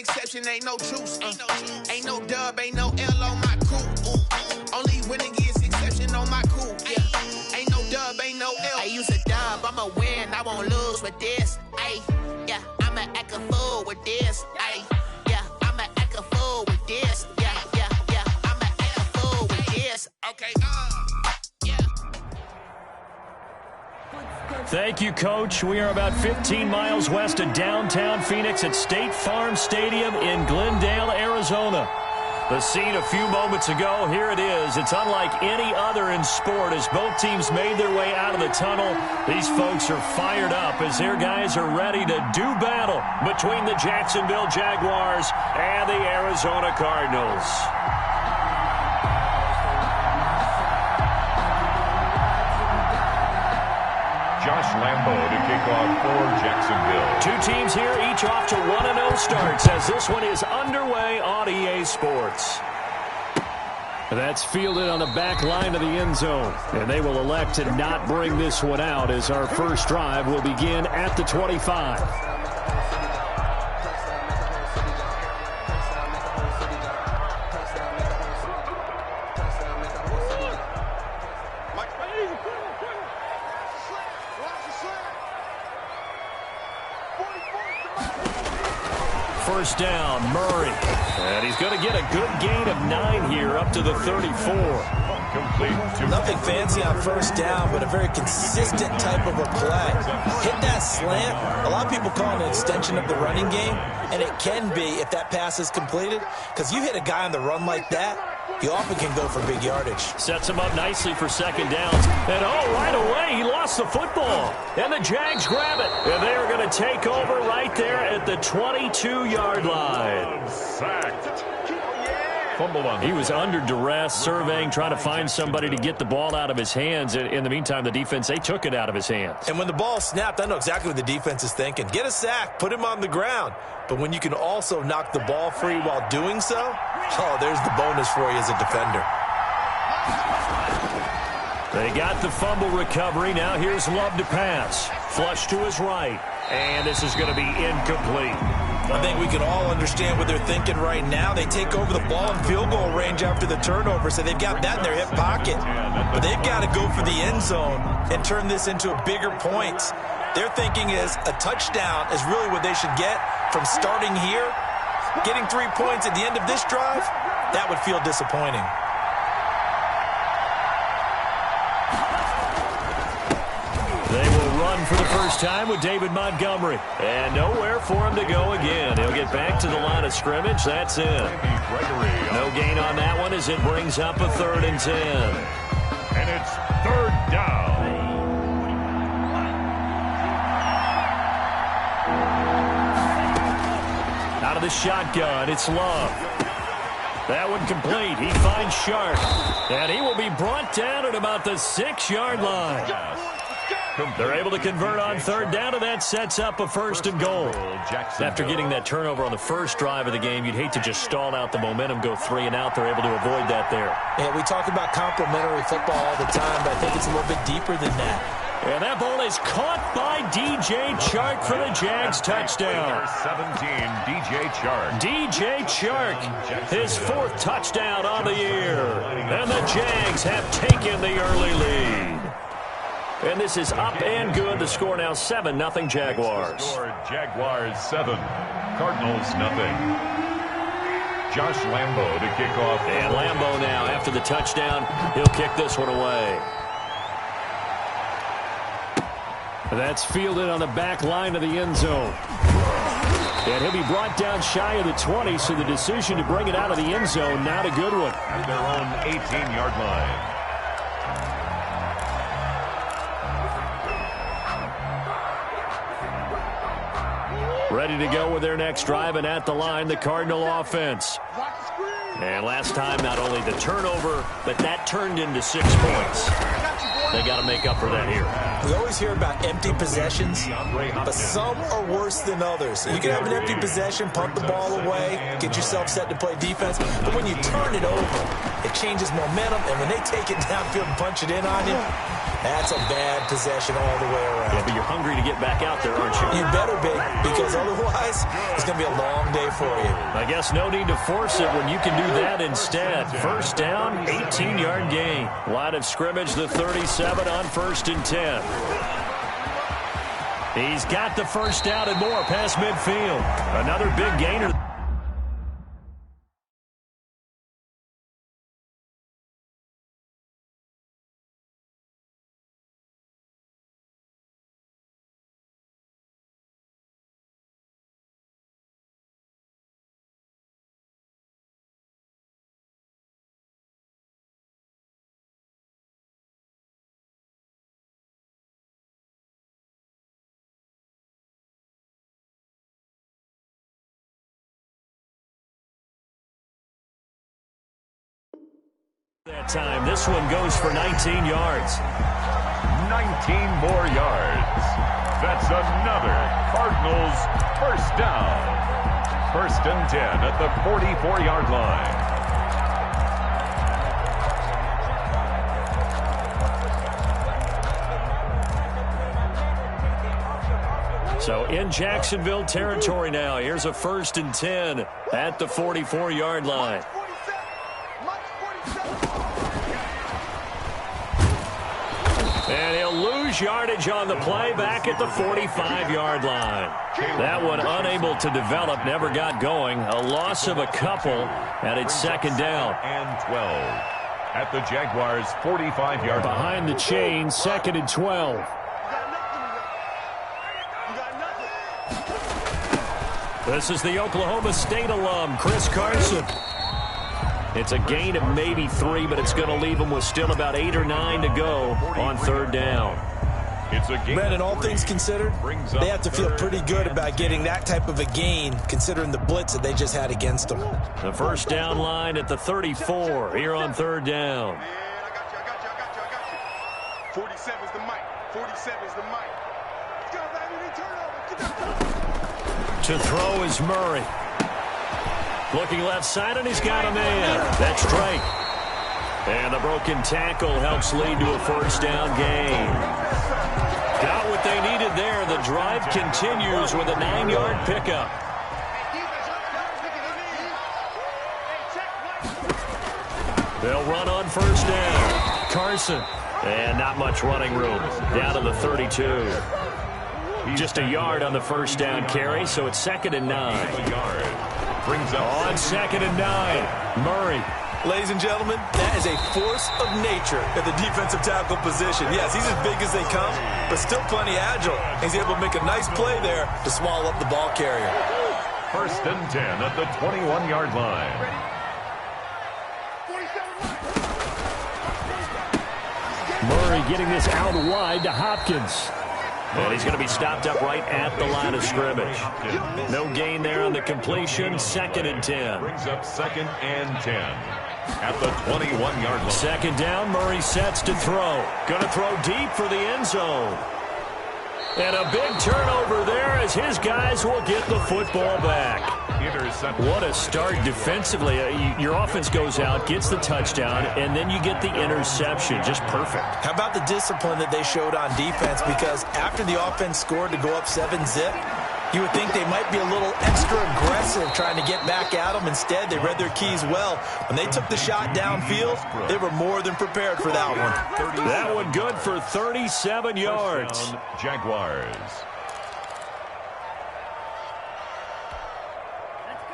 exception, ain't no truce. Ain't no dub, ain't no L on my coupe. Only winning is exception on my coupe. Yeah. Ain't no dub, ain't no L. I use a dub, I'ma win, I won't lose with this. Ay, yeah, I'ma act a fool with this. Ay, yeah, I'ma act a fool with this. Yeah, yeah, yeah, I'ma act a fool with this. Okay, yeah. Thank you, Coach. We are about 15 miles west of downtown Phoenix at State Farm Stadium in Glendale, Arizona. The scene a few moments ago, here it is. It's unlike any other in sport as both teams made their way out of the tunnel. These folks are fired up as their guys are ready to do battle between the Jacksonville Jaguars and the Arizona Cardinals. Josh Lambo to kick off for Jacksonville. Two teams here, each off to 1-0 starts as this one is underway on EA Sports. That's fielded on the back line of the end zone. And they will elect to not bring this one out as our first drive will begin at the 25. First down, Murray. And he's going to get a good gain of 9 here up to the 34. Complete. Nothing fancy on first down, but a very consistent type of a play. Hit that slant. A lot of people call it an extension of the running game, and it can be if that pass is completed, because you hit a guy on the run like that, he often can go for big yardage. Sets him up nicely for second downs. And, right away, he lost the football. And the Jags grab it. And they are going to take over right there at the 22-yard line. Sacked. He was under duress, surveying, trying to find somebody to get the ball out of his hands. In the meantime, the defense, they took it out of his hands. And when the ball snapped, I know exactly what the defense is thinking. Get a sack, put him on the ground. But when you can also knock the ball free while doing so, there's the bonus for you as a defender. They got the fumble recovery. Now here's Love to pass. Flush to his right. And this is going to be incomplete. I think we can all understand what they're thinking right now. They take over the ball in field goal range after the turnover, so they've got that in their hip pocket. But they've got to go for the end zone and turn this into a bigger point. Their thinking is a touchdown is really what they should get from starting here. Getting 3 points at the end of this drive, that would feel disappointing. They will run for the first time with David Montgomery. And nowhere for him to go again. He'll get back to the line of scrimmage. That's it. No gain on that one as it brings up a 3rd and 10. And it's 3rd down. Out of the shotgun, it's Love. That one complete. He finds Sharp. And he will be brought down at about the 6-yard line. They're able to convert on 3rd down, and that sets up a 1st and goal. After getting that turnover on the first drive of the game, you'd hate to just stall out the momentum, go 3 and out. They're able to avoid that there. Yeah, we talk about complementary football all the time, but I think it's a little bit deeper than that. And that ball is caught by DJ Chark for the Jags touchdown. 17, DJ Chark. DJ Chark, his 4th touchdown on the year. And the Jags have taken the early lead. And this is up and good. The score now 7-0 Jaguars. Jaguars 7, Cardinals 0. Josh Lambo to kick off. And Lambo now, after the touchdown, he'll kick this one away. That's fielded on the back line of the end zone. And he'll be brought down shy of the 20, so the decision to bring it out of the end zone, not a good one. At their own 18-yard line. Ready to go with their next drive, and at the line, the Cardinal offense. And last time, not only the turnover, but that turned into 6 points. They got to make up for that here. We always hear about empty possessions, but some are worse than others. You can have an empty possession, punt the ball away, get yourself set to play defense, but when you turn it over, it changes momentum, and when they take it downfield and punch it in on you, that's a bad possession all the way around. Yeah, but you're hungry to get back out there, aren't you? You better be, because otherwise it's going to be a long day for you. I guess no need to force it when you can do that instead. First down, 18-yard gain. Line of scrimmage, the 37 on 1st and 10. He's got the first down and more past midfield. Another big gainer. That time, this one goes for 19 yards. 19 more yards. That's another Cardinals first down. 1st and 10 at the 44-yard line. So in Jacksonville territory now. Here's a 1st and 10 at the 44-yard line. And he'll lose yardage on the play back at the 45-yard line. That one unable to develop, never got going. A loss of a couple, and it's 2nd down. And 12 at the Jaguars' 45-yard line. Behind the chain, 2nd and 12. This is the Oklahoma State alum, Chris Carson. It's a gain of maybe 3, but it's going to leave them with still about 8 or 9 to go on 3rd down. Brandon, all things considered, they have to feel pretty good about getting that type of a gain, considering the blitz that they just had against them. The first down line at the 34 here on 3rd down. 47 is the mic. 47 is the mic. To throw is Murray. Looking left side, and he's got a man. That's Drake. And the broken tackle helps lead to a first down gain. Got what they needed there. The drive continues with a 9-yard pickup. They'll run on first down. Carson. And not much running room. Down to the 32. Just a yard on the first down carry, so it's 2nd and 9. On 2nd and 9, Murray. Ladies and gentlemen, that is a force of nature at the defensive tackle position. Yes, he's as big as they come, but still plenty agile. He's able to make a nice play there to swallow up the ball carrier. 1st and 10 at the 21-yard line. Murray getting this out wide to Hopkins. And he's going to be stopped up right at the line of scrimmage. No gain there on the completion. 2nd and 10. Brings up 2nd and 10 at the 21-yard line. 2nd down, Murray sets to throw. Going to throw deep for the end zone. And a big turnover there as his guys will get the football back. What a start defensively. Your offense goes out, gets the touchdown, and then you get the interception. Just perfect. How about the discipline that they showed on defense? Because after the offense scored to go up 7-zip, you would think they might be a little extra aggressive trying to get back at them. Instead, they read their keys well. When they took the shot downfield, they were more than prepared for that one. That one good for 37 yards. Jaguars.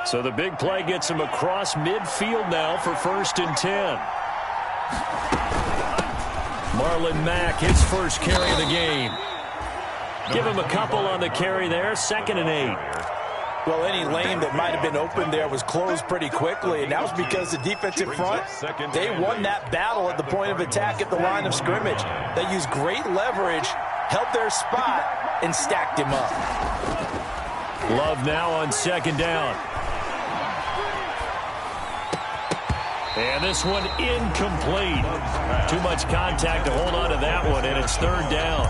So the big play gets him across midfield now for 1st and 10. Marlon Mack, his first carry of the game. Give him a couple on the carry there, 2nd and 8. Well, any lane that might have been open there was closed pretty quickly, and that was because the defensive front, they won that battle at the point of attack at the line of scrimmage. They used great leverage, held their spot, and stacked him up. Love now on 2nd down. And this one incomplete. Too much contact to hold on to that one, and it's 3rd down.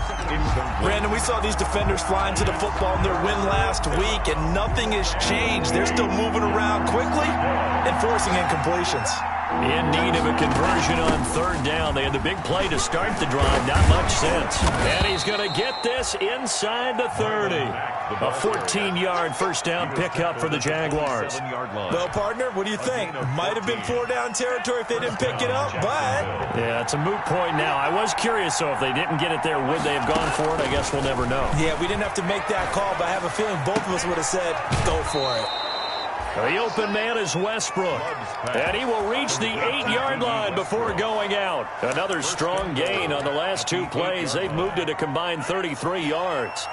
Brandon, we saw these defenders flying to the football in their win last week, and nothing has changed. They're still moving around quickly and forcing incompletions. In need of a conversion on third down. They had the big play to start the drive. Not much sense. And he's going to get this inside the 30. A 14-yard first down pickup for the Jaguars. Well, partner, what do you think? Might have been 4-down territory if they didn't pick it up, but... Yeah, it's a moot point now. I was curious, so if they didn't get it there, would they have gone for it? I guess we'll never know. Yeah, we didn't have to make that call, but I have a feeling both of us would have said, go for it. The open man is Westbrook, and he will reach the 8-yard line before going out. Another strong gain on the last two plays. They've moved it a combined 33 yards.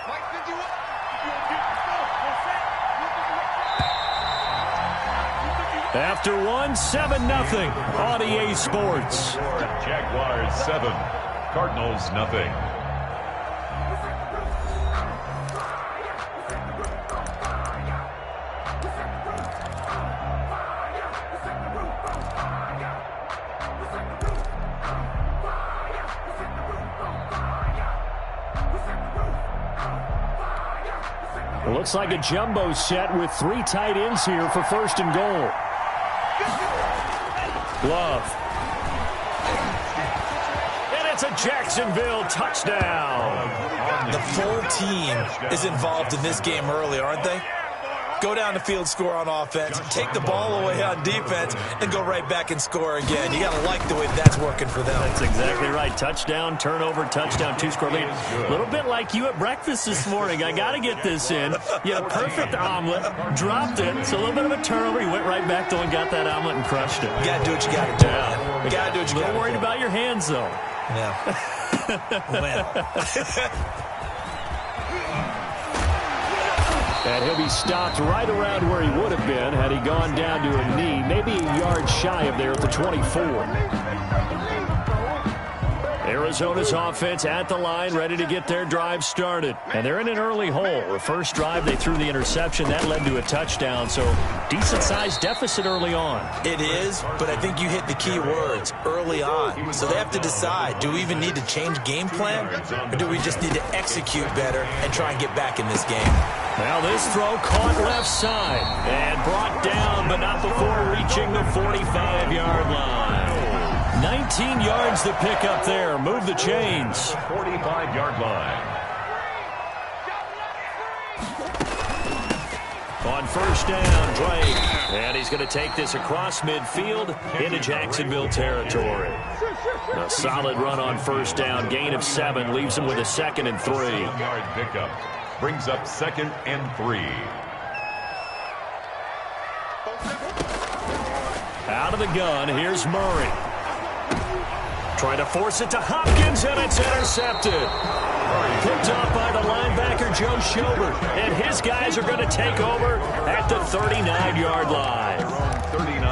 After one, 7-0 on EA Sports. Jaguars 7, Cardinals nothing. It looks like a jumbo set with 3 tight ends here for first and goal. Love. And it's a Jacksonville touchdown. The full team is involved in this game early, aren't they? Go down the field, score on offense, take the ball away on defense, and go right back and score again. You got to like the way that's working for them. That's exactly right. Touchdown, turnover, touchdown, 2-score lead. A little bit like you at breakfast this morning. I got to get this in. You had a perfect omelet, dropped it. So a little bit of a turnover. You went right back to and got that omelet and crushed it. You got to do what you got to do. Yeah. You got to do what you got to do. A little worried about your hands, though. Yeah. Well. And he'll be stopped right around where he would have been had he gone down to a knee, maybe a yard shy of there at the 24. Arizona's offense at the line, ready to get their drive started. And they're in an early hole. The first drive, they threw the interception. That led to a touchdown, so decent-sized deficit early on. It is, but I think you hit the key words, early on. So they have to decide, do we even need to change game plan, or do we just need to execute better and try and get back in this game? Now this throw caught left side and brought down, but not before reaching the 45-yard line. 19 yards to pick up there. Move the chains. 45-yard line. On first down, Drake. And he's going to take this across midfield into Jacksonville territory. A solid run on first down. Gain of 7 leaves him with a 2nd and 3. 15-yard pickup. Brings up 2nd and 3. Out of the gun, here's Murray. Trying to force it to Hopkins, and it's intercepted. Picked off by the linebacker, Joe Schobert. And his guys are going to take over at the 39-yard line.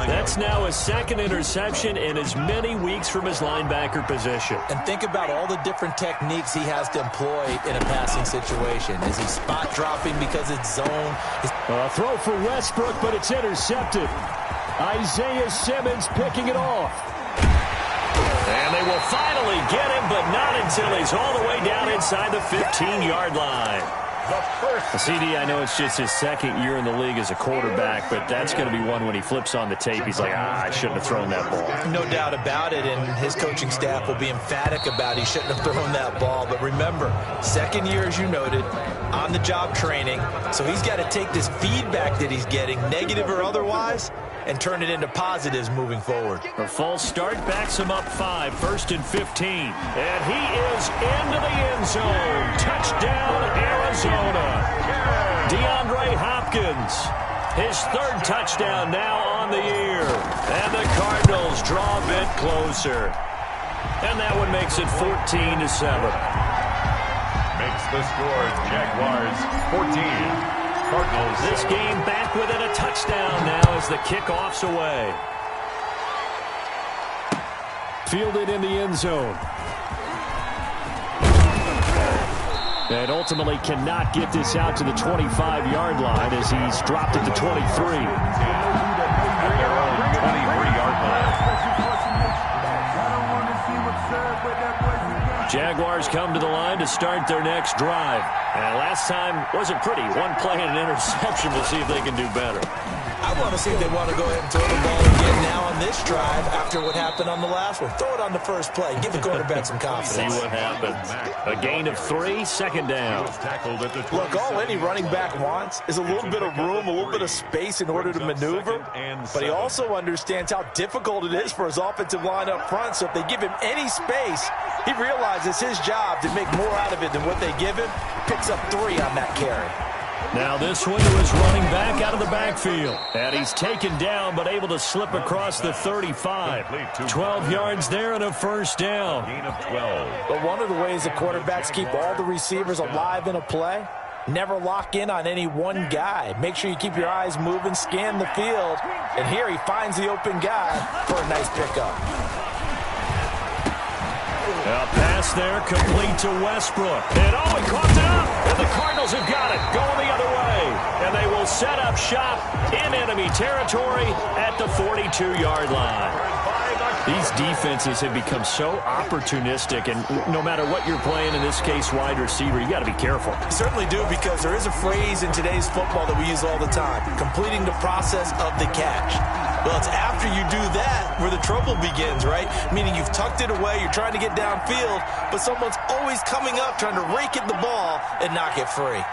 That's now a 2nd interception in as many weeks from his linebacker position. And think about all the different techniques he has to employ in a passing situation. Is he spot dropping because it's zone? A throw for Westbrook, but it's intercepted. Isaiah Simmons picking it off. And they will finally get him, but not until he's all the way down inside the 15-yard line. CD, I know it's just his 2nd year in the league as a quarterback, but that's going to be one when he flips on the tape. He's like, I shouldn't have thrown that ball. No doubt about it, and his coaching staff will be emphatic about he shouldn't have thrown that ball. But remember, 2nd year, as you noted, on-the-job training, so he's got to take this feedback that he's getting, negative or otherwise, and turn it into positives moving forward. A false start backs him up 5, 1st and 15. And he is into the end zone. Touchdown, Arizona. DeAndre Hopkins, his 3rd touchdown now on the year. And the Cardinals draw a bit closer. And that one makes it 14-7. Makes the score Jaguars 14. Cardinals. This game back within a touchdown now as the kickoff's away. Fielded in the end zone. And ultimately cannot get this out to the 25-yard line as he's dropped at the 23. At their own 23-yard line. Jaguars come to the line to start their next drive. And last time wasn't pretty. One play and an interception. We'll see if they can do better. I want to see if they want to go ahead and throw the ball again now on this drive after what happened on the last one. Throw it on the first play. Give the quarterback some confidence. See what happens. A gain of 3, second down. Look, all any running back wants is a little bit of room, a little bit of space in order to maneuver. But he also understands how difficult it is for his offensive line up front. So if they give him any space, he realizes his job to make more out of it than what they give him. Picks up 3 on that carry. Now this one was running back out of the backfield. And he's taken down but able to slip across the 35. 12 yards there and a first down. Gain of 12. But one of the ways the quarterbacks keep all the receivers alive in a play, never lock in on any one guy. Make sure you keep your eyes moving, scan the field. And here he finds the open guy for a nice pickup. A pass there, complete to Westbrook. And oh, he coughed it up. And the Cardinals have got it, going the other way. And they will set up shop in enemy territory at the 42-yard line. These defenses have become so opportunistic, and no matter what you're playing, in this case wide receiver, you got to be careful. You certainly do, because there is a phrase in today's football that we use all the time, completing the process of the catch. Well, it's after you do that where the trouble begins, right? Meaning you've tucked it away, you're trying to get downfield, but someone's always coming up trying to rake at the ball and knock it free.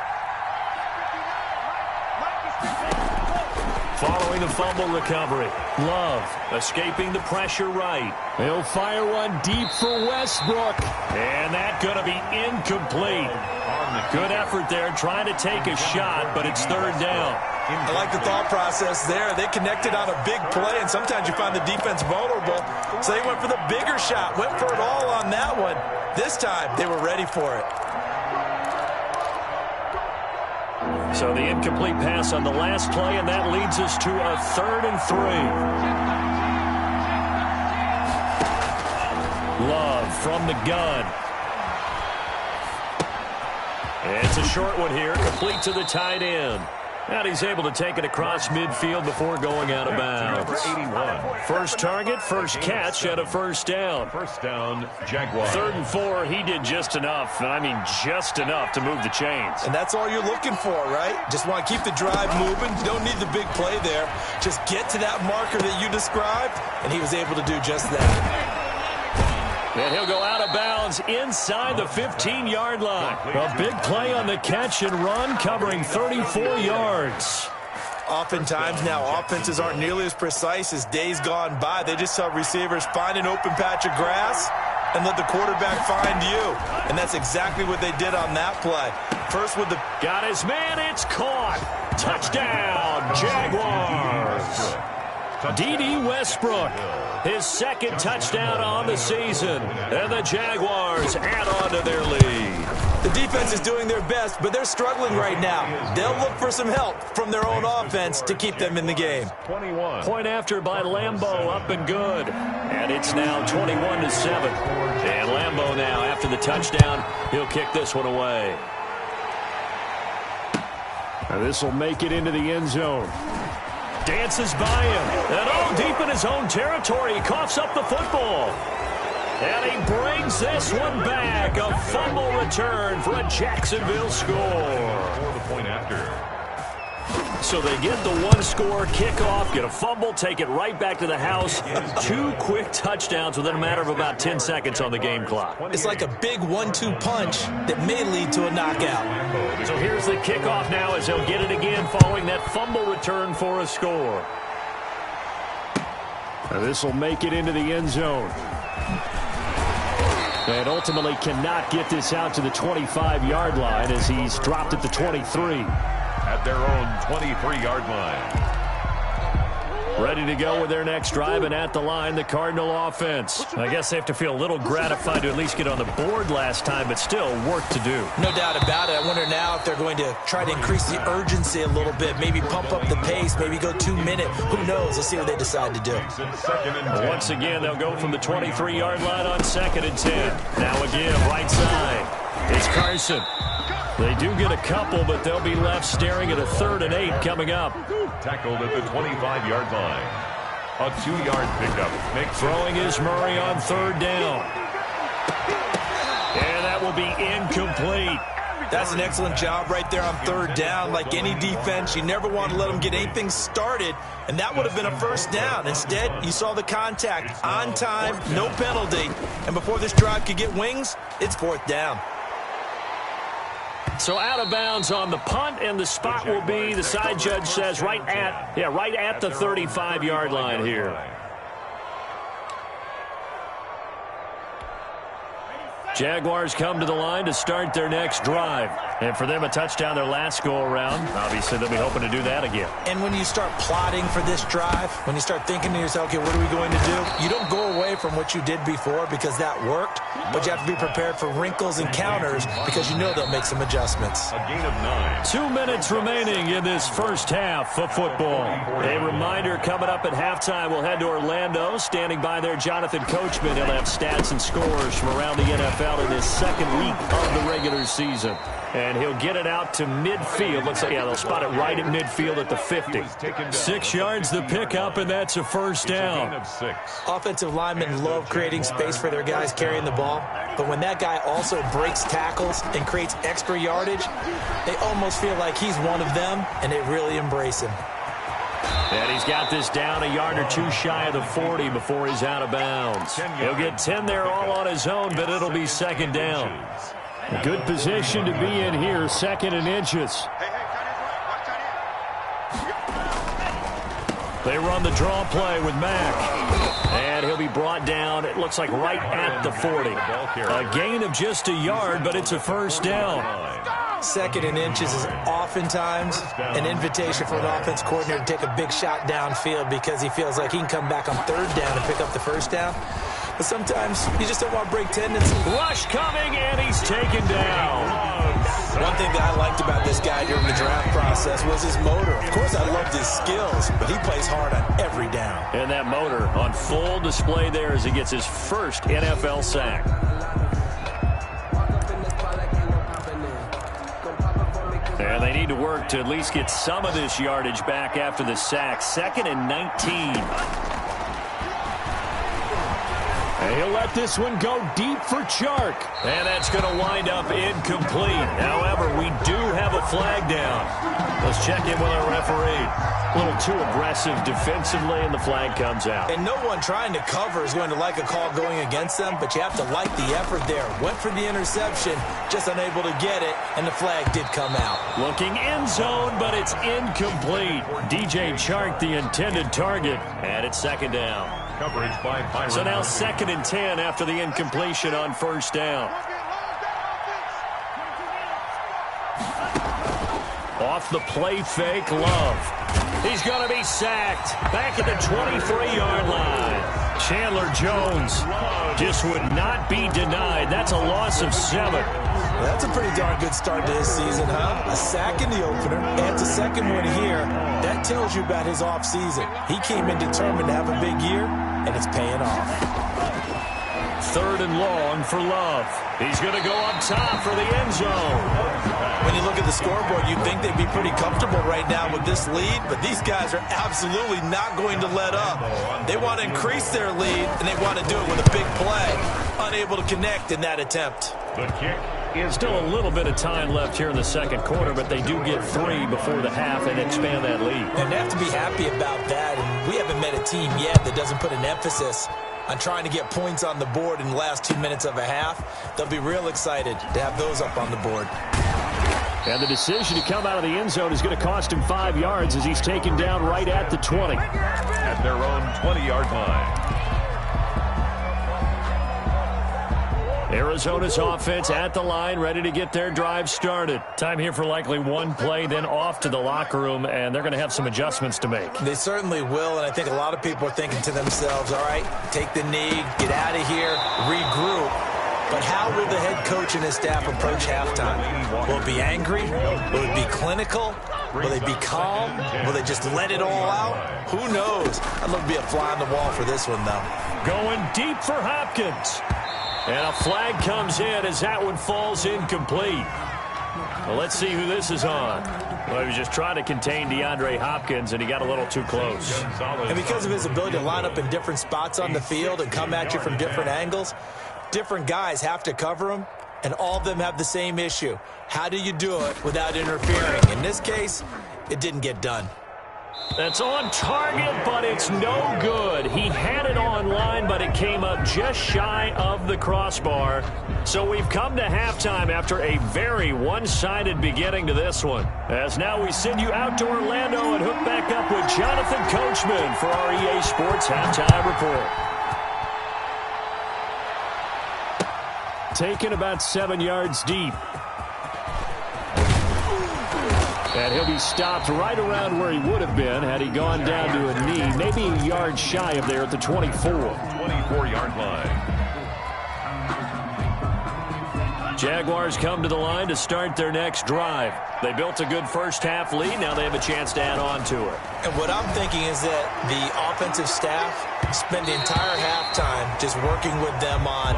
Following the fumble recovery, Love escaping the pressure right. He'll fire one deep for Westbrook. And that's going to be incomplete. Good effort there trying to take a shot, but it's third down. I like the thought process there. They connected on a big play, and sometimes you find the defense vulnerable. So they went for the bigger shot, went for it all on that one. This time, they were ready for it. So the incomplete pass on the last play, and that leads us to a 3rd and 3. Love from the gun. It's a short one here, complete to the tight end. And he's able to take it across midfield before going out of bounds. 81. First target, first catch, and a first down. First down, Jaguars. 3rd and 4, he did just enough, and I mean just enough to move the chains. And that's all you're looking for, right? Just want to keep the drive moving. You don't need the big play there. Just get to that marker that you described, and he was able to do just that. And he'll go out of bounds inside the 15-yard line. A big play on the catch and run, covering 34 yards. Oftentimes now, offenses aren't nearly as precise as days gone by. They just tell receivers, find an open patch of grass and let the quarterback find you. And that's exactly what they did on that play. First with the... Got his man, it's caught. Touchdown, Jaguars. D.D. Westbrook, his 2nd touchdown on the season, and the Jaguars add on to their lead. The defense is doing their best, but they're struggling right now. They'll look for some help from their own offense to keep them in the game. 21. Point after by Lambeau, up and good. And it's now 21-7. And Lambeau now, after the touchdown, he'll kick this one away. This will make it into the end zone. Dances by him. And oh, deep in his own territory, he coughs up the football. And he brings this one back. A fumble return for a Jacksonville score. For the point after. So they get the one-score kickoff, get a fumble, take it right back to the house. 2 quick touchdowns within a matter of about 10 seconds on the game clock. It's like a big 1-2 punch that may lead to a knockout. So here's the kickoff now as they'll get it again following that fumble return for a score. This will make it into the end zone. And ultimately cannot get this out to the 25-yard line as he's dropped at the 23. At their own 23-yard line. Ready to go with their next drive, and at the line, the Cardinal offense. I guess they have to feel a little gratified to at least get on the board last time, but still work to do. No doubt about it. I wonder now if they're going to try to increase the urgency a little bit, maybe pump up the pace, maybe go 2-minute. Who knows? Let's see what they decide to do. Once again, they'll go from the 23-yard line on 2nd and 10. Now again, right side. It's Carson. They do get a couple, but they'll be left staring at a 3rd and 8 coming up. Tackled at the 25-yard line. A 2-yard pickup. Throwing is Murray on 3rd down. And that will be incomplete. That's an excellent job right there on third down. Like any defense, you never want to let them get anything started, and that would have been a first down. Instead, you saw the contact on time, no penalty, and before this drive could get wings, it's fourth down. So out of bounds on the punt, and the spot will be, the side judge says, right at the 35-yard line here. Jaguars come to the line to start their next drive. And for them, a touchdown their last go-around. Obviously, they'll be hoping to do that again. And when you start plotting for this drive, when you start thinking to yourself, okay, what are we going to do? You don't go away from what you did before because that worked, but you have to be prepared for wrinkles and counters because you know they'll make some adjustments. A gain of 9. 2 minutes remaining in this first half of football. A reminder, coming up at halftime, we'll head to Orlando. Standing by there, Jonathan Coachman. He'll have stats and scores from around the NFL in his second week of the regular season. And he'll get it out to midfield. Looks like, they'll spot it right at midfield at the 50. 6 yards the pickup, and that's a first down. Offensive linemen love creating space for their guys carrying the ball. But when that guy also breaks tackles and creates extra yardage, they almost feel like he's one of them, and they really embrace him. And he's got this down a yard or two shy of the 40 before he's out of bounds. He'll get 10 there all on his own, but it'll be second down. Good position to be in here, second and inches. They run the draw play with Mack. And he'll be brought down, it looks like right at the 40. A gain of just a yard, but it's a first down. Second and inches is oftentimes an invitation for an offense coordinator to take a big shot downfield because he feels like he can come back on third down and pick up the first down. But sometimes you just don't want to break tendency. Rush coming, and he's taken down. One thing that I liked about this guy during the draft process was his motor. Of course, I loved his skills, but he plays hard on every down. And that motor on full display there as he gets his first NFL sack. And they need to work to at least get some of this yardage back after the sack. 2nd and 19. And he'll let this one go deep for Chark. And that's going to wind up incomplete. However, we do have a flag down. Let's check in with our referee. A little too aggressive defensively, and the flag comes out. And no one trying to cover is going to like a call going against them, but you have to like the effort there. Went for the interception, just unable to get it, and the flag did come out. Looking end zone, but it's incomplete. DJ Chark, the intended target, and it's second down. Coverage by Byron. So now 2nd and 10 after the incompletion on first down. Off the play fake, Love. He's going to be sacked. Back at the 23-yard line. Chandler Jones just would not be denied. That's a loss of 7. That's a pretty darn good start to his season, huh? A sack in the opener, adds a second one here. That tells you about his offseason. He came in determined to have a big year, and it's paying off. 3rd and long for Love. He's going to go up top for the end zone. When you look at the scoreboard, you'd think they'd be pretty comfortable right now with this lead, but these guys are absolutely not going to let up. They want to increase their lead, and they want to do it with a big play. Unable to connect in that attempt. The kick is still a little bit of time left here in the second quarter, but they do get 3 before the half and expand that lead. And they have to be happy about that, and we haven't met a team yet that doesn't put an emphasis on trying to get points on the board in the last 2 minutes of a half. They'll be real excited to have those up on the board. And the decision to come out of the end zone is going to cost him 5 yards as he's taken down right at the 20. At their own 20-yard line. Arizona's offense at the line, ready to get their drive started. Time here for likely one play, then off to the locker room, and they're going to have some adjustments to make. They certainly will, and I think a lot of people are thinking to themselves, all right, take the knee, get out of here, regroup. But how will the head coach and his staff approach halftime? Will it be angry? Will it be clinical? Will they be calm? Will they just let it all out? Who knows? I'd love to be a fly on the wall for this one, though. Going deep for Hopkins. And a flag comes in as that one falls incomplete. Well, let's see who this is on. Well, he was just trying to contain DeAndre Hopkins, and he got a little too close. And because of his ability to line up in different spots on the field and come at you from different angles, different guys have to cover him. and all of them have the same issue. How do you do it without interfering? In this case, it didn't get done. That's on target, but it's no good. He had it on line, but it came up just shy of the crossbar. So we've come to halftime after a very one-sided beginning to this one. As now we send you out to Orlando and hook back up with Jonathan Coachman for our EA Sports Halftime Report. Taken about 7 yards deep. And he'll be stopped right around where he would have been had he gone down to a knee, maybe a yard shy of there at the 24. 24-yard line. Jaguars come to the line to start their next drive. They built a good first-half lead. Now they have a chance to add on to it. And what I'm thinking is that the offensive staff spend the entire halftime just working with them on,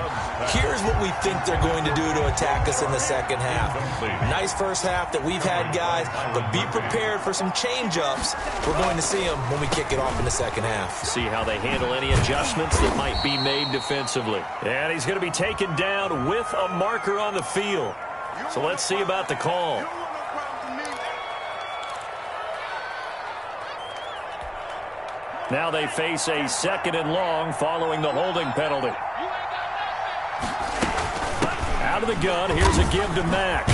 here's what we think they're going to do to attack us in the second half. Nice first half that we've had, guys, but be prepared for some change-ups. We're going to see them when we kick it off in the second half. See how they handle any adjustments that might be made defensively. And he's going to be taken down with a marker on the field. So let's see about the call. Now they face a 2nd and long following the holding penalty. Out of the gun, here's a give to Mack.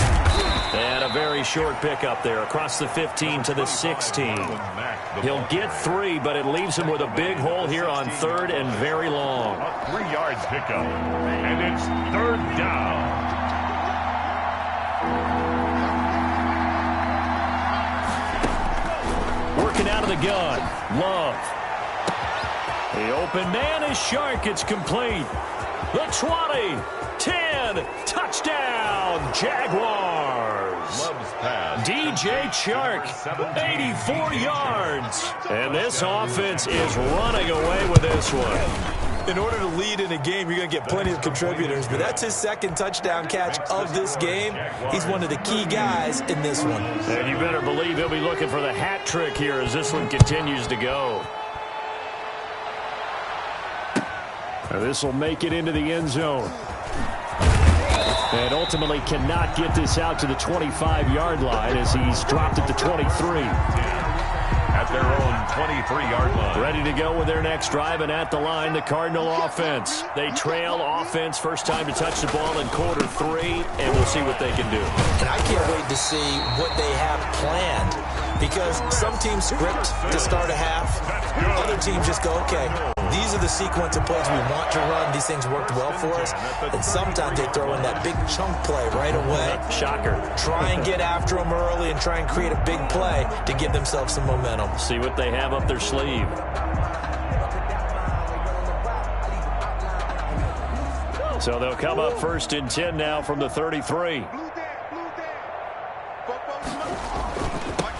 And a very short pickup there across the 15 to the 16. He'll get 3, but it leaves him with a big hole here on 3rd and very long. A 3-yard pickup, and it's 3rd down. Working out of the gun, Love. The open man is Shark. It's complete. The 20, 10, touchdown, Jaguars. Love's pass. DJ Chark, 84 yards. And this offense is running away with this one. In order to lead in a game, you're going to get plenty of contributors, but that's his 2nd touchdown catch of this game. He's one of the key guys in this one. And you better believe he'll be looking for the hat trick here as this one continues to go. This will make it into the end zone. And ultimately cannot get this out to the 25-yard line as he's dropped at the 23. At their own 23-yard line. Ready to go with their next drive, and at the line, the Cardinal offense. They trail offense, first time to touch the ball in quarter 3, and we'll see what they can do. And I can't wait to see what they have planned, because some teams script to start a half. Other teams just go, okay, these are the sequence of plays we want to run. These things worked well for us. And sometimes they throw in that big chunk play right away. Shocker. Try and get after them early and try and create a big play to give themselves some momentum. See what they have up their sleeve. So they'll come up 1st and 10 now from the 33.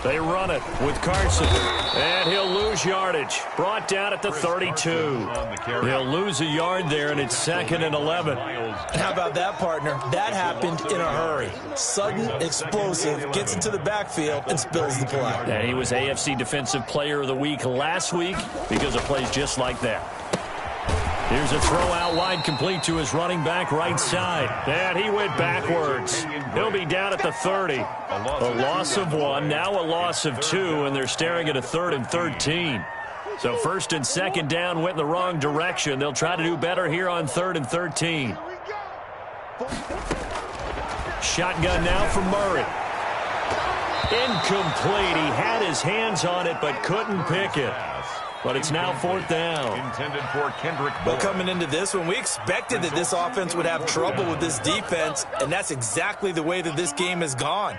They run it with Carson, and he'll lose yardage. Brought down at the 32. He'll lose a yard there, and it's 2nd and 11. How about that, partner? That happened in a hurry. Sudden, explosive, gets into the backfield, and spills the play. And he was AFC Defensive Player of the Week last week because of plays just like that. Here's a throw out wide, complete to his running back right side. And he went backwards. He'll be down at the 30. A loss of 1, now a loss of 2, and they're staring at a 3rd and 13. So 1st and 2nd down went in the wrong direction. They'll try to do better here on 3rd and 13. Shotgun now from Murray. Incomplete. He had his hands on it but couldn't pick it. But it's now 4th down. Intended for Kendrick. Well, coming into this one, we expected that this offense would have trouble with this defense, and that's exactly the way that this game has gone.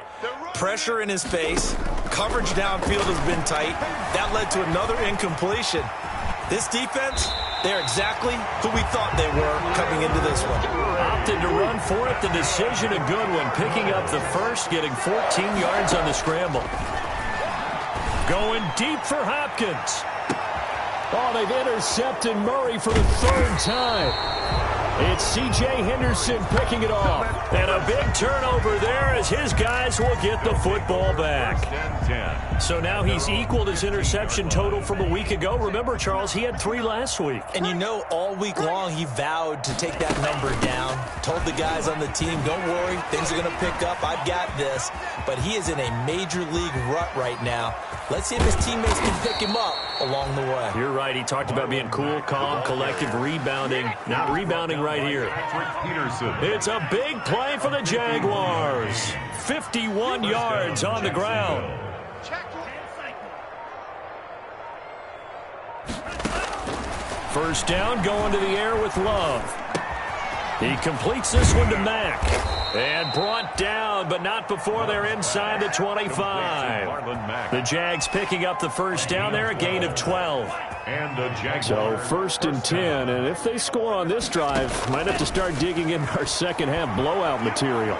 Pressure in his face, coverage downfield has been tight. That led to another incompletion. This defense, they're exactly who we thought they were coming into this one. Opted to run for it. The decision a good one. Picking up the first, getting 14 yards on the scramble. Going deep for Hopkins. Oh, they've intercepted Murray for the 3rd time. It's C.J. Henderson picking it off. And a big turnover there as his guys will get the football back. So now he's equaled his interception total from a week ago. Remember, Charles, he had 3 last week. And you know, all week long he vowed to take that number down. Told the guys on the team, don't worry, things are going to pick up. I've got this. But he is in a major league rut right now. Let's see if his teammates can pick him up along the way. You're right. He talked about being cool, calm, collective, rebounding. Not rebounding right here. It's a big play for the Jaguars. 51 yards on the ground. First down, going to the air with Love. He completes this one to Mack. And brought down, but not before they're inside the 25. The Jags picking up the first down there, a gain of 12. So first and 10, and if they score on this drive, might have to start digging in our second half blowout material.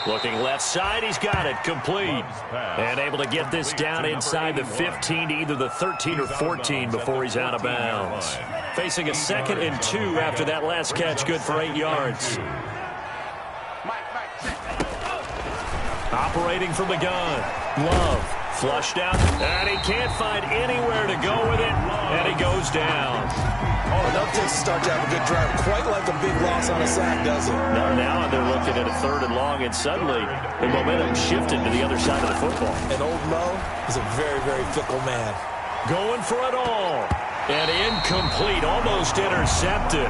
Looking left side, he's got it, complete. And able to get this down inside the 15 to either the 13 or 14 before he's out of bounds. Facing a 2nd and 2 after that last catch, good for 8 yards. Operating from the gun, Love. Flushed out, and he can't find anywhere to go with it, and he goes down. Oh, enough takes to start to have a good drive. Quite like a big loss on a sack, does it? Not now, and they're looking at a 3rd and long, and suddenly the momentum shifted to the other side of the football. And old Mo is a very, very fickle man. Going for it all. And incomplete, almost intercepted.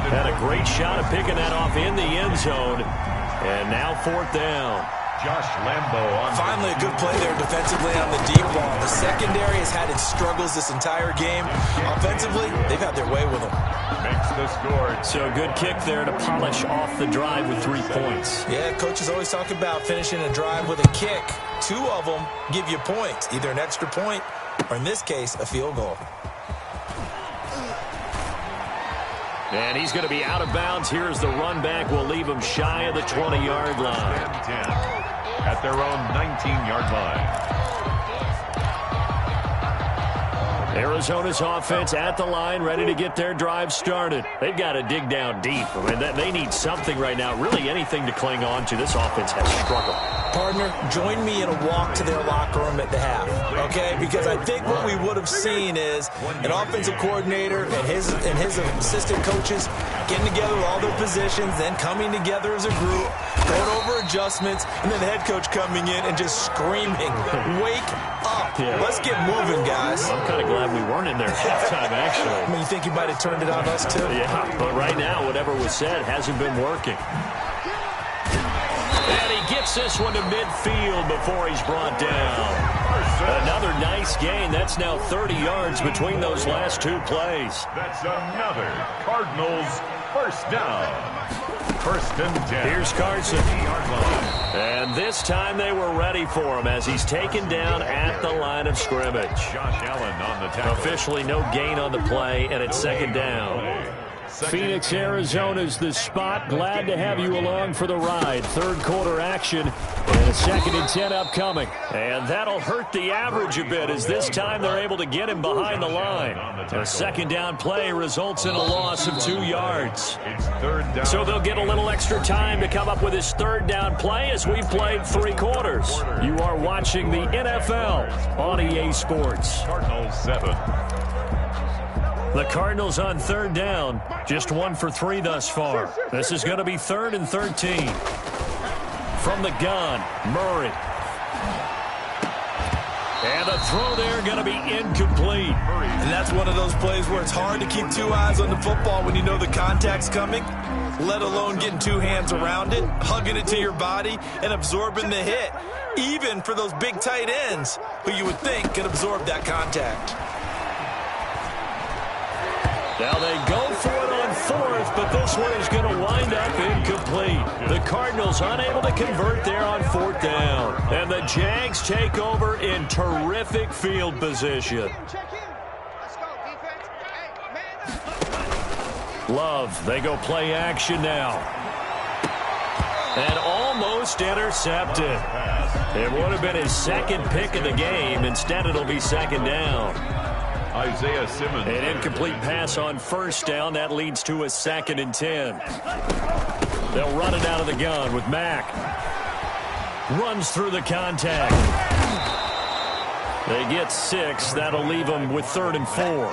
Had a great shot at picking that off in the end zone. And now 4th down. Josh Lambo on. Finally a good play there defensively on the deep ball. The secondary has had its struggles this entire game. Offensively, they've had their way with them. Makes the score. So a good kick there to polish off the drive with 3 points. Yeah, coaches always talk about finishing a drive with a kick. 2 of them give you points, either an extra point or, in this case, a field goal. And he's going to be out of bounds. Here's the run back. We'll leave him shy of the 20-yard line. 10. At their own 19-yard line. Arizona's offense at the line, ready to get their drive started. They've got to dig down deep. I mean, they need something right now, really anything to cling on to. This offense has struggled. Partner, join me in a walk to their locker room at the half, okay? Because I think what we would have seen is an offensive coordinator and his assistant coaches getting together with all their positions, then coming together as a group, going over adjustments, and then the head coach coming in and just screaming, wake up. Yeah. Let's get moving, guys. I'm kind of glad we weren't in there halftime, actually. I mean, you think you might have turned it on us, too? Yeah, but right now, whatever was said hasn't been working. And he gets this one to midfield before he's brought down. Another nice gain. That's now 30 yards between those last 2 plays. That's another Cardinals first down. 1st and 10. Here's Carson. And this time they were ready for him as he's taken down at the line of scrimmage. Josh Allen on the tackle. Officially no gain on the play, and it's 2nd down. Phoenix, Arizona's the spot. Glad to have you along for the ride. 3rd quarter action and a 2nd and 10 upcoming. And that'll hurt the average a bit as this time they're able to get him behind the line. A 2nd down play results in a loss of 2 yards. It's 3rd down. So they'll get a little extra time to come up with his 3rd down play as we've played 3 quarters. You are watching the NFL on EA Sports. Cardinals 7. The Cardinals on 3rd down, just 1 for 3 thus far. This is going to be 3rd and 13. From the gun, Murray. And the throw there going to be incomplete. And that's one of those plays where it's hard to keep 2 eyes on the football when you know the contact's coming, let alone getting 2 hands around it, hugging it to your body, and absorbing the hit, even for those big tight ends who you would think could absorb that contact. Now they go for it on 4th, but this one is going to wind up incomplete. The Cardinals unable to convert there on 4th down. And the Jags take over in terrific field position. Love, they go play action now. And almost intercepted. It would have been his 2nd pick of the game. Instead, it'll be 2nd down. Isaiah Simmons. An incomplete pass on first down. That leads to a 2nd and 10. They'll run it out of the gun with Mack. Runs through the contact. They get 6. That'll leave them with 3rd and 4.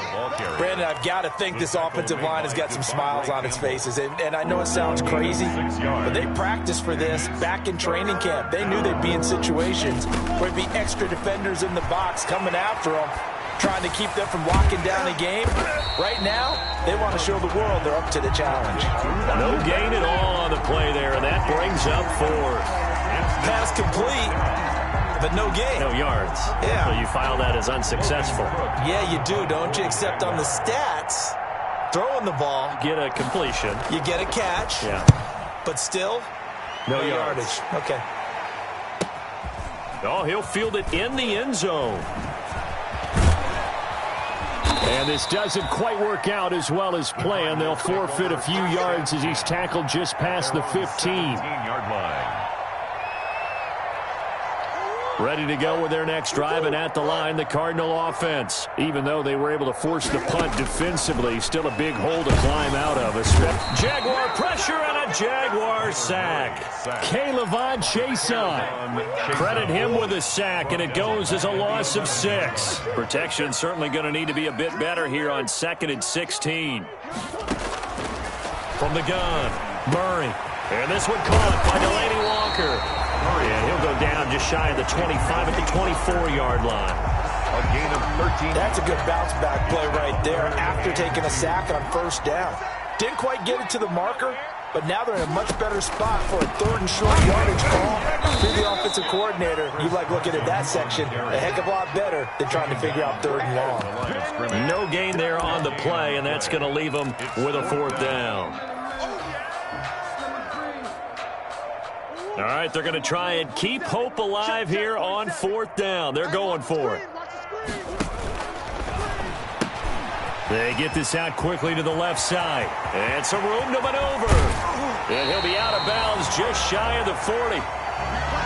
Brandon, I've got to think this offensive line has got some smiles on its faces. And I know it sounds crazy, but they practiced for this back in training camp. They knew they'd be in situations where there'd be extra defenders in the box coming after them, trying to keep them from locking down a game. Right now, they want to show the world they're up to the challenge. No gain at all on the play there, and that brings up 4th. Pass complete, but no gain. No yards. Yeah. So you file that as unsuccessful. Yeah, you do, don't you? Except on the stats, throwing the ball, Get a completion. you get a catch, Yeah. but still, No yardage. Okay. Oh, he'll field it in the end zone. And this doesn't quite work out as well as planned. They'll forfeit a few yards as he's tackled just past the 15. 15-yard line. Ready to go with their next drive, and at the line, the Cardinal offense. Even though they were able to force the punt defensively, still a big hole to climb out of. Jaguar pressure and a Jaguar sack. K'Lavon Chaisson. Credit him with a sack, and it goes as a loss of 6. Protection certainly going to need to be a bit better here on 2nd and 16. From the gun, Murray. And this one caught by Delaney Walker. And he'll go down just shy of the 25 at the 24-yard line. A gain of 13. That's a good bounce-back play right there after taking a sack on first down. Didn't quite get it to the marker, but now they're in a much better spot for a 3rd and short yardage call. Through the offensive coordinator, you like looking at that section a heck of a lot better than trying to figure out 3rd and long. No gain there on the play, and that's going to leave them with a 4th down. All right, they're going to try and keep hope alive here on 4th down. They're going for it. They get this out quickly to the left side. And some room to maneuver. And he'll be out of bounds just shy of the 40.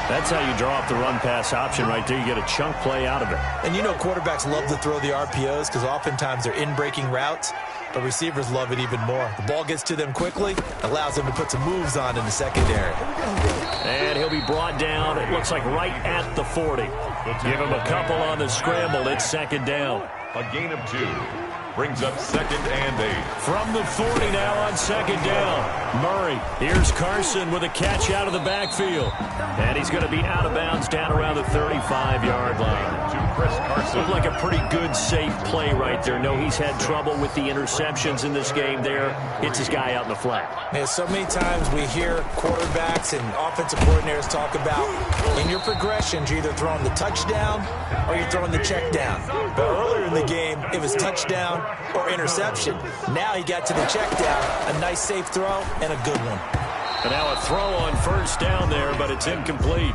That's how you draw up the run-pass option right there. You get a chunk play out of it. And you know quarterbacks love to throw the RPOs because oftentimes they're in-breaking routes, but receivers love it even more. The ball gets to them quickly, allows them to put some moves on in the secondary. And he'll be brought down, it looks like right at the 40. Give him a couple on the scramble. It's 2nd down. A gain of 2. Brings up 2nd and 8. From the 40 now on 2nd down. Murray. Here's Carson with a catch out of the backfield. And he's going to be out of bounds down around the 35-yard line. To Chris Carson. Looked like a pretty good, safe play right there. No, he's had trouble with the interceptions in this game there. Hits his guy out in the flat. Man, so many times we hear quarterbacks and offensive coordinators talk about in your progressions, you're either throwing the touchdown or you're throwing the check down. But earlier in the game, it was touchdown or interception. Now he got to the check down, a nice safe throw and a good one. And now a throw on first down there, but it's incomplete.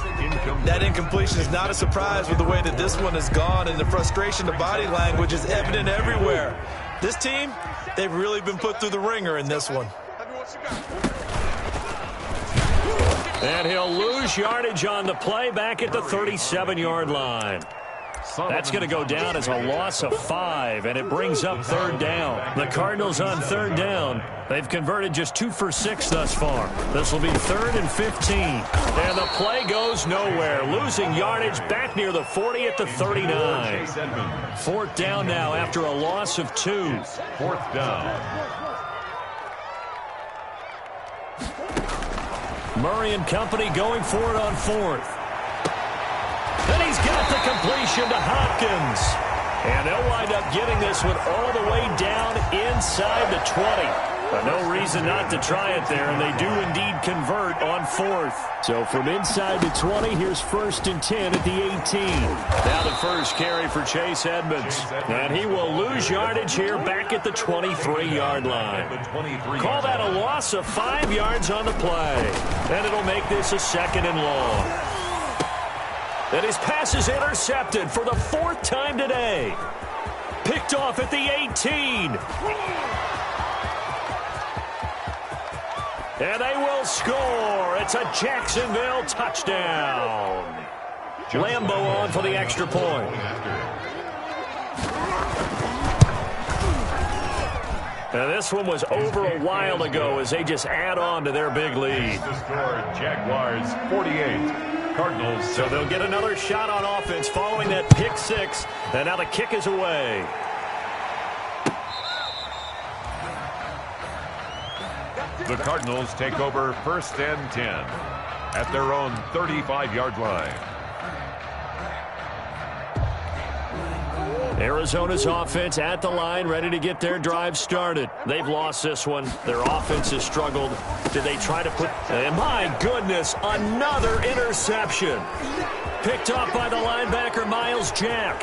That incompletion is not a surprise with the way that this one has gone, and the frustration, the body language is evident everywhere. This team, they've really been put through the ringer in this one. And he'll lose yardage on the play back at the 37-yard line. That's going to go down as a loss of 5, and it brings up 3rd down. The Cardinals on 3rd down. They've converted just 2 for 6 thus far. This will be 3rd and 15. And the play goes nowhere. Losing yardage back near the 40 at the 39. 4th down now after a loss of 2. 4th down. Murray and company going for it on 4th. Then he's got the completion to Hopkins. And they'll wind up getting this one all the way down inside the 20. But no reason not to try it there, and they do indeed convert on 4th. So from inside the 20, here's 1st and 10 at the 18. Now the first carry for Chase Edmonds. And he will lose yardage here back at the 23-yard line. Call that a loss of 5 yards on the play. And it'll make this a 2nd and long. And his pass is intercepted for the 4th time today. Picked off at the 18. And they will score. It's a Jacksonville touchdown. Lambeau on for the extra point. Now, this one was over a while ago as they just add on to their big lead. The score, Jaguars 48, Cardinals 7. So they'll get another shot on offense following that pick six. And now the kick is away. The Cardinals take over 1st and 10 at their own 35-yard line. Arizona's offense at the line, ready to get their drive started. They've lost this one. Their offense has struggled. Did they try to put... And my goodness, another interception. Picked off by the linebacker, Miles Jack.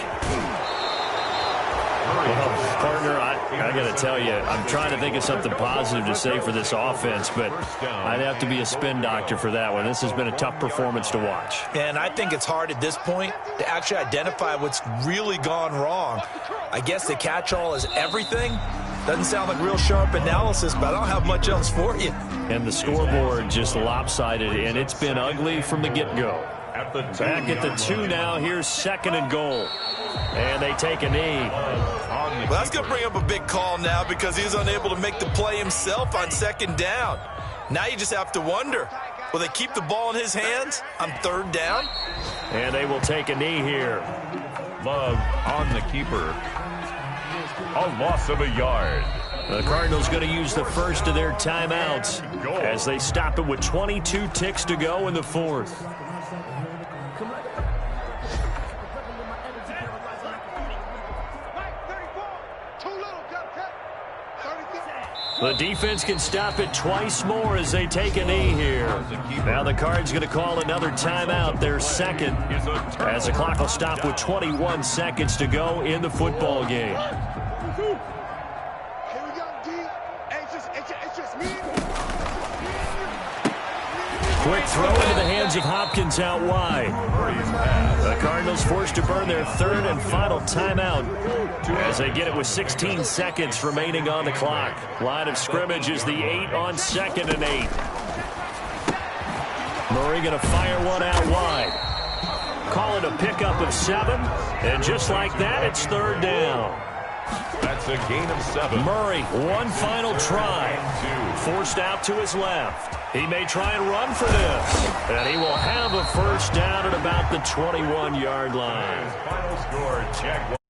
Well, partner, I got to tell you, I'm trying to think of something positive to say for this offense, but I'd have to be a spin doctor for that one. This has been a tough performance to watch. And I think it's hard at this point to actually identify what's really gone wrong. I guess the catch-all is everything. Doesn't sound like real sharp analysis, but I don't have much else for you. And the scoreboard just lopsided, and it's been ugly from the get-go. Back at the 2 now. Here's 2nd and goal. And they take a knee. Well, that's going to bring up a big call now because he's unable to make the play himself on 2nd down. Now you just have to wonder, will they keep the ball in his hands on 3rd down? And they will take a knee here. Love on the keeper. A loss of a yard. The Cardinals going to use the first of their timeouts as they stop it with 22 ticks to go in the 4th. The defense can stop it twice more as they take a knee here. Now the Cards going to call another timeout, their 2nd, as the clock will stop with 21 seconds to go in the football game. Quick throw into the hands of Hopkins out wide. The Cardinals forced to burn their 3rd and final timeout as they get it with 16 seconds remaining on the clock. Line of scrimmage is the 8 on 2nd and 8. Murray going to fire one out wide. Call it a pickup of 7. And just like that, it's 3rd down. That's a gain of 7. Murray, one final try. Forced out to his left. He may try and run for this. And he will have a 1st down at about the 21-yard line. Final score, Jaguars.